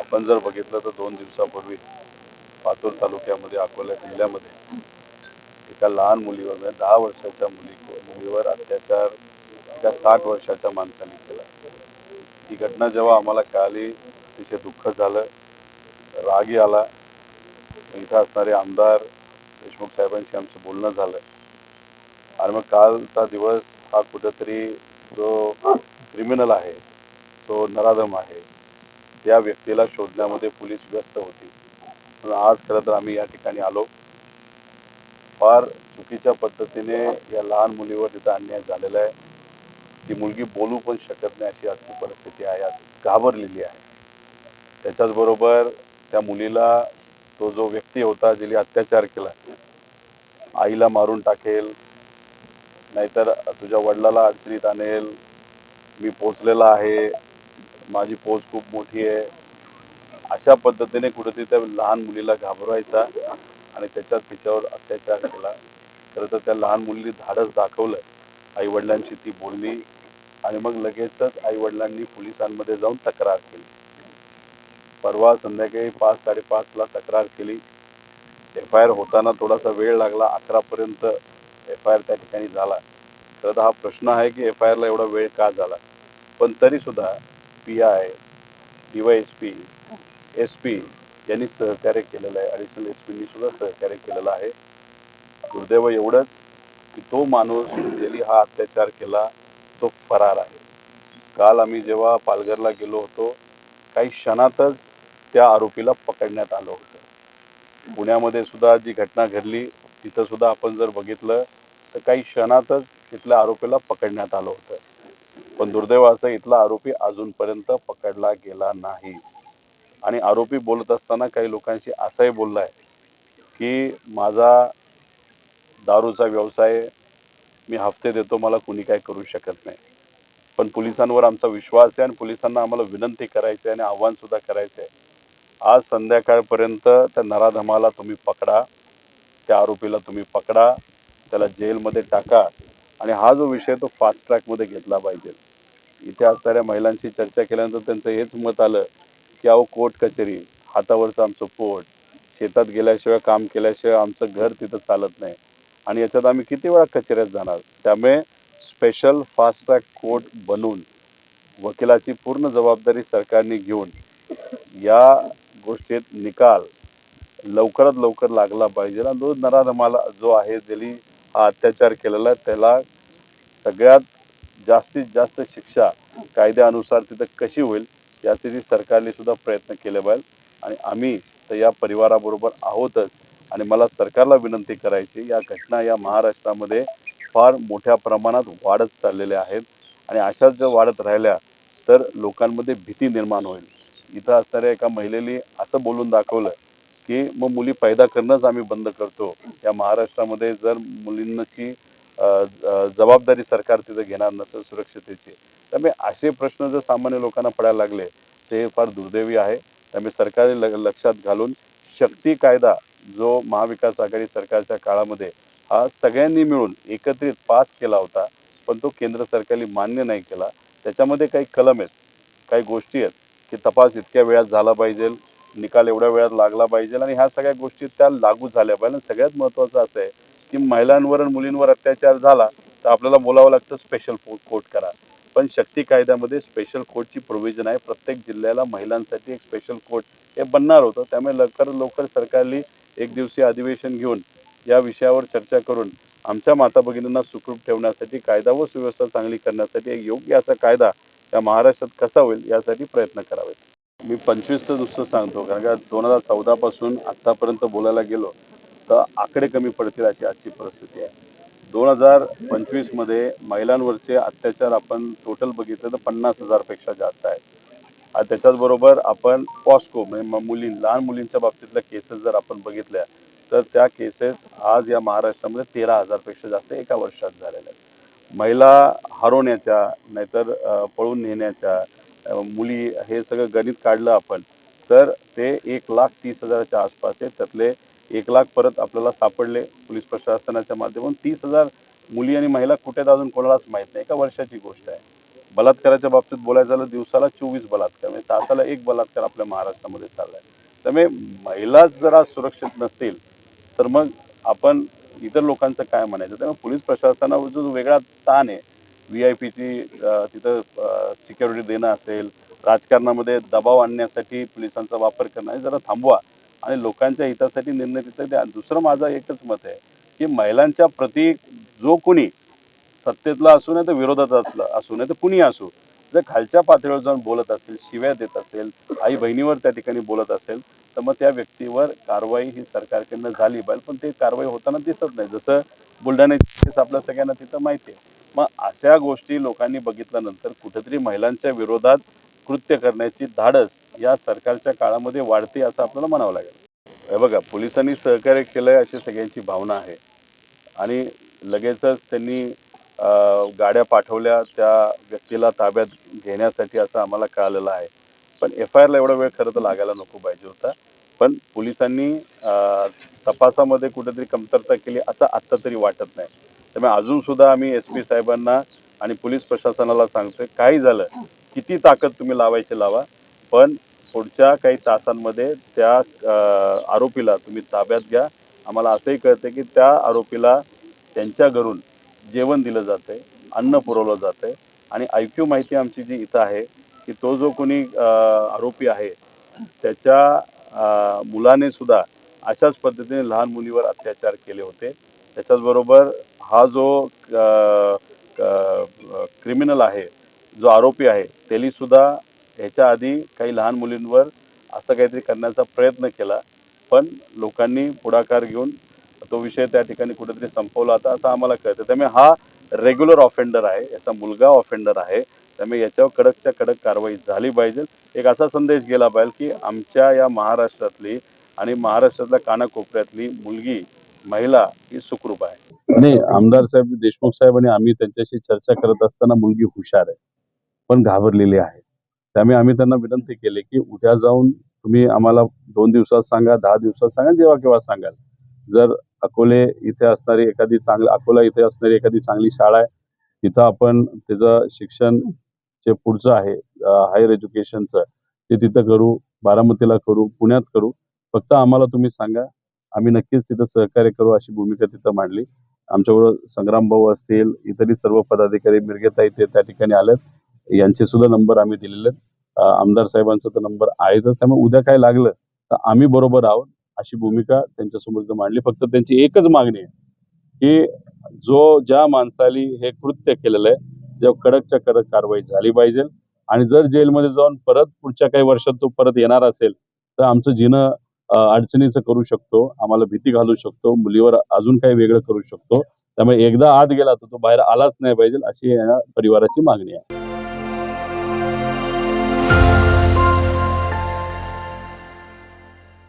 आपण जर बघितलं तर 2 दिवसापूर्वी पातूर तालुक्यामध्ये अकोला जिल्ह्यामध्ये एका लहान मुलीवर म्हणजे 10 वर्षाच्या मुलीवर अत्याचार एका 60 वर्षाच्या माणसाने केला। ही घटना जेव्हा आम्हाला कळाली अतिशय दुःख झालं, रागही आला। इथं असणारे आमदार देशमुख साहेबांशी आमचं बोलणं झालं आणि मग कालचा दिवस हा कुठेतरी जो क्रिमिनल आहे, तो नराधम आहे, त्या व्यक्तीला शोधण्यामध्ये पोलीस व्यस्त होती। पण आज खरं तर आम्ही या ठिकाणी आलो। फार चुकीच्या पद्धतीने या लहान मुलीवर तिथं अन्याय झालेला आहे। ती मुलगी बोलू पण शकत नाही अशी आजची परिस्थिती आहे, घाबरलेली आहे। त्याच्याच बरोबर त्या मुलीला तो जो व्यक्ती होता जिने अत्याचार केला, आईला मारून टाकेल, नाहीतर तुझ्या वडिलाला अडचणीत आणेल, मी पोचलेला आहे, माझी पोच खूप मोठी आहे, अशा पद्धतीने कुठेतरी त्या लहान मुलीला घाबरवायचा आणि त्याच्यात तिच्यावर अत्याचार केला। खरं तर त्या लहान मुलीने धाडस दाखवलं, आई वडिलांशी ती बोलली आणि मग लगेचच आई वडिलांनी पोलिसांमध्ये जाऊन तक्रार केली। परवा संध्याकाळी 5-5:30 ला तक्रार केली। FIR होताना थोडासा वेळ लागला, 11 पर्यंत FIR त्या ठिकाणी झाला। तर हा प्रश्न आहे की FIR ला एवढा वेळ का झाला, पण तरी सुद्धा PI, DYSP, SP यांनी सहकार्य केलेलं आहे। ॲडिशनल SPनी सुद्धा सहकार्य केलेलं आहे। दुर्दैव एवढंच की तो माणूस ज्याने हा अत्याचार केला तो फरार आहे। काल आम्ही जेव्हा पालघरला गेलो होतो, काही क्षणातच त्या आरोपीला पकडण्यात आलं होतं। पुण्यामध्ये सुद्धा जी घटना घडली तिथं सुद्धा आपण जर बघितलं तर काही क्षणातच तिथल्या आरोपीला पकडण्यात आलं होतं। पण दुर्दैव असं इथला आरोपी अजूनपर्यंत पकडला गेला नाही। आणि आरोपी बोलत असताना काही लोकांशी असंही बोललाय की माझा दारूचा व्यवसाय, मी हफ्ते देतो, मला कुणी काय करू शकत नाही। पण पोलिसांवर आमचा विश्वास आहे आणि पोलिसांना आम्हाला विनंती करायची आहे आणि आव्हान सुद्धा करायचं आहे। आज संध्याकाळपर्यंत त्या नराधमाला तुम्ही पकडा, त्या आरोपीला तुम्ही पकडा, त्याला जेलमध्ये टाका आणि हा जो विषय तो फास्ट ट्रॅकमध्ये घेतला पाहिजे। इथे असणाऱ्या महिलांशी चर्चा केल्यानंतर त्यांचं हेच मत आलं की अहो कोर्ट कचेरी, हातावरचं आमचं पोट, शेतात गेल्याशिवाय काम केल्याशिवाय आमचं घर तिथं चालत नाही आणि याच्यात आम्ही किती वेळा कचेऱ्यात जाणार। त्यामुळे स्पेशल फास्ट ट्रॅक कोर्ट बनवून वकिलाची पूर्ण जबाबदारी सरकारने घेऊन या गोष्टीत निकाल लवकरात लवकर लागला पाहिजे आणि जो नराधमाला जो आहे ज्याने हा अत्याचार केलेला त्याला सगळ्यात जास्तीत जास्त शिक्षा कायद्यानुसार तिथं कशी होईल यासाठी सरकारने सुद्धा प्रयत्न केले पाहिजे। आणि आम्ही तर या परिवाराबरोबर आहोतच आणि मला सरकारला विनंती करायची, या घटना या महाराष्ट्रामध्ये फार मोठ्या प्रमाणात वाढत चाललेल्या आहेत आणि अशाच जर वाढत राहिल्या तर लोकांमध्ये भीती निर्माण होईल। इथं असणाऱ्या एका महिलेने असं बोलून दाखवलं की मग मुली पैदा करणंच आम्ही बंद करतो। या महाराष्ट्रामध्ये जर मुलींची जबाबदारी सरकार तिथं घेणार नसेल सुरक्षितेची, त्यामुळे असे प्रश्न जर सामान्य लोकांना पडायला लागले ते फार दुर्दैवी आहे। त्यामुळे सरकारने लक्षात घालून शक्ती कायदा जो महाविकास आघाडी सरकारच्या काळामध्ये हा सगळ्यांनी मिळून एकत्रित पास केला होता, पण तो केंद्र सरकारने मान्य नाही केला। त्याच्यामध्ये काही कलम आहेत, काही गोष्टी आहेत की तपास इतक्या वेळात झाला पाहिजे, निकाल एवढ्या वेळात लागला पाहिजे आणि ह्या सगळ्या गोष्टी त्या लागू झाल्या पाहिजे। सगळ्यात महत्त्वाचं असं आहे की महिलांवर आणि मुलींवर अत्याचार झाला तर आपल्याला बोलावं लागतं स्पेशल कोर्ट करा, पण शक्ती कायद्यामध्ये स्पेशल कोर्टची प्रोव्हिजन आहे। प्रत्येक जिल्ह्याला महिलांसाठी एक स्पेशल कोर्ट हे बनणार होतं। त्यामुळे लवकर सरकारने एक दिवसीय अधिवेशन घेऊन या विषयावर चर्चा करून आमच्या माता भगिनींना सुखरूप ठेवण्यासाठी, कायदा व सुव्यवस्था चांगली करण्यासाठी एक योग्य असा कायदा या महाराष्ट्रात कसा होईल यासाठी प्रयत्न करावेत। मी 25चं नुसतं सांगतो, कारण का 2014 पासून आत्तापर्यंत बोलायला गेलो तर आकडे कमी पडतील अशी आजची परिस्थिती आहे। 2025 मध्ये महिलांवरचे अत्याचार आपण टोटल बघितलं तर 50,000 पेक्षा जास्त आहेत। आणि त्याच्याचबरोबर आपण पॉस्को म्हणजे लहान मुलींच्या बाबतीतल्या केसेस जर आपण बघितल्या तर त्या केसेस आज या महाराष्ट्रामध्ये 13,000 पेक्षा जास्त एका वर्षात झालेल्या आहेत। महिला हरवण्याच्या, नाहीतर पळून नेण्याच्या मुली, हे सगळं गणित काढलं आपण तर ते 1,30,000च्या आसपास आहे। त्यातले 1,00,000 परत आपल्याला सापडले पोलीस प्रशासनाच्या माध्यमातून। 30,000 मुली आणि महिला कुठे आहेत अजून कोणालाच माहीत नाही, एका वर्षाची गोष्ट आहे। बलात्काराच्या बाबतीत बोलायचं झालं दिवसाला 24 बलात्कार म्हणजे तासाला एक बलात्कार आपल्या महाराष्ट्रामध्ये चाललाय. त्यामुळे महिलाच जर आज सुरक्षित नसतील तर मग आपण इतर लोकांचं काय म्हणायचं. त्यामुळे पोलीस प्रशासनावर जो वेगळा ताण आहे, VIP ची तिथं सिक्युरिटी देणं असेल, राजकारणामध्ये दबाव आणण्यासाठी पोलिसांचा वापर करणं हे जरा थांबवा आणि लोकांच्या हितासाठी निर्णय तिथं द्या. दुसरं माझं एकच मत आहे की महिलांच्या प्रती जो कोणी सत्तेतला असू नाही तर विरोधात असू नाही तर कुणी असू, जर खालच्या पातळीवर जाऊन बोलत असेल, शिव्या देत असेल, आई बहिणीवर त्या ठिकाणी बोलत असेल, तर मग त्या व्यक्तीवर कारवाई ही सरकारकडनं झाली पाहिजे. पण ते कारवाई होताना दिसत नाही. जसं बुलढाण्याची केस आपल्या सगळ्यांना तिथं माहिती आहे. मग अशा गोष्टी लोकांनी बघितल्यानंतर कुठेतरी महिलांच्या विरोधात कृत्य करण्याची धाडस या सरकारच्या काळामध्ये वाढते असं आपल्याला म्हणावं लागेल. हे बघा, पोलिसांनी सहकार्य केलंय अशी सगळ्यांची भावना आहे आणि लगेचच त्यांनी गाड्या पाठवल्या त्या व्यक्तीला ताब्यात घेण्यासाठी असं आम्हाला कळालेलं आहे. पण FIR ला एवढा वेळ खरं तर लागायला नको पाहिजे होता. पण पोलिसांनी तपासामध्ये कुठेतरी कमतरता केली असं आत्ता तरी वाटत नाही. त्यामुळे अजून सुद्धा आम्ही SP साहेबांना आणि पोलीस प्रशासनाला सांगतोय, काही झालं किती ताकद तुम्ही लावायची लावा, पण पुढच्या काही तासांमध्ये त्या आरोपीला तुम्ही ताब्यात घ्या. आम्हाला असंही कळतं की त्या आरोपीला त्यांच्या घरून जेवण दिलं जातंय, अन्न पुरवलं जातंय आणि IQ माहिती आमची जी इथं आहे की तो जो कोणी आरोपी आहे त्याच्या मुलाने सुद्धा अशाच पद्धतीने लहान मुलीवर अत्याचार केले होते. त्याच्याचबरोबर हा जो क्रिमिनल आहे, जो आरोपी आहे, त्यांनी सुद्धा ह्याच्या आधी काही लहान मुलींवर असं काहीतरी करण्याचा प्रयत्न केला. पण लोकांनी पुढाकार घेऊन तो विषय त्या ठिकाणी कुठेतरी संपवला होता असं आम्हाला कळतं. त्यामुळे हा रेग्युलर ऑफेंडर आहे, याचा मुलगा ऑफेंडर आहे. त्यामुळे याच्यावर कडकच्या कडक कारवाई झाली पाहिजे. एक असा संदेश गेला पाहिजे की आमच्या या महाराष्ट्रातली आणि महाराष्ट्रातल्या कानाकोपऱ्यातली मुलगी, महिला ही सुखरूप आहे. नाही, आमदार साहेब देशमुख साहेब आणि आम्ही त्यांच्याशी चर्चा करत असताना मुलगी हुशार आहे, पण घाबरलेली आहे. त्यामुळे आम्ही त्यांना विनंती केली की उद्या जाऊन तुम्ही आम्हाला 2 दिवसात सांगा, 10 दिवसात सांगा, जेव्हा केव्हा सांगाल. जर अकोले इथे असणारी एखादी अकोला इथे असणारी एखादी चांगली शाळा आहे, तिथं आपण त्याचं शिक्षण जे पुढचं आहे हायर एज्युकेशनचं ते तिथं करू, बारामतीला करू, पुण्यात करू. फक्त आम्हाला तुम्ही सांगा, आम्ही नक्कीच तिथं सहकार्य करू अशी भूमिका तिथं मांडली. आमच्याबरोबर संग्राम भाऊ असतील, इतरही सर्व पदाधिकारी, मिरगेताई ते त्या ठिकाणी आलेत. यांचे सुद्धा नंबर आम्ही दिलेले आहेत. आमदार साहेबांचा तर नंबर आहेच. त्यामुळे उद्या काय लागलं तर आम्ही बरोबर आहोत अशी भूमिका त्यांच्यासमोर मांडली. फक्त त्यांची एकच मागणी आहे की ज्या माणसाली हे कृत्य केलेलं आहे जेव्हा कडकच्या कडक कारवाई झाली पाहिजे आणि जर जेलमध्ये जाऊन परत पुढच्या काही वर्षात तो परत येणार असेल तर आमचं जीणं अडचणीचं करू शकतो, आम्हाला भीती घालू शकतो, मुलीवर अजून काही वेगळं करू शकतो. त्यामुळे एकदा आत गेला तर तो बाहेर आलाच नाही पाहिजे अशी या परिवाराची मागणी आहे.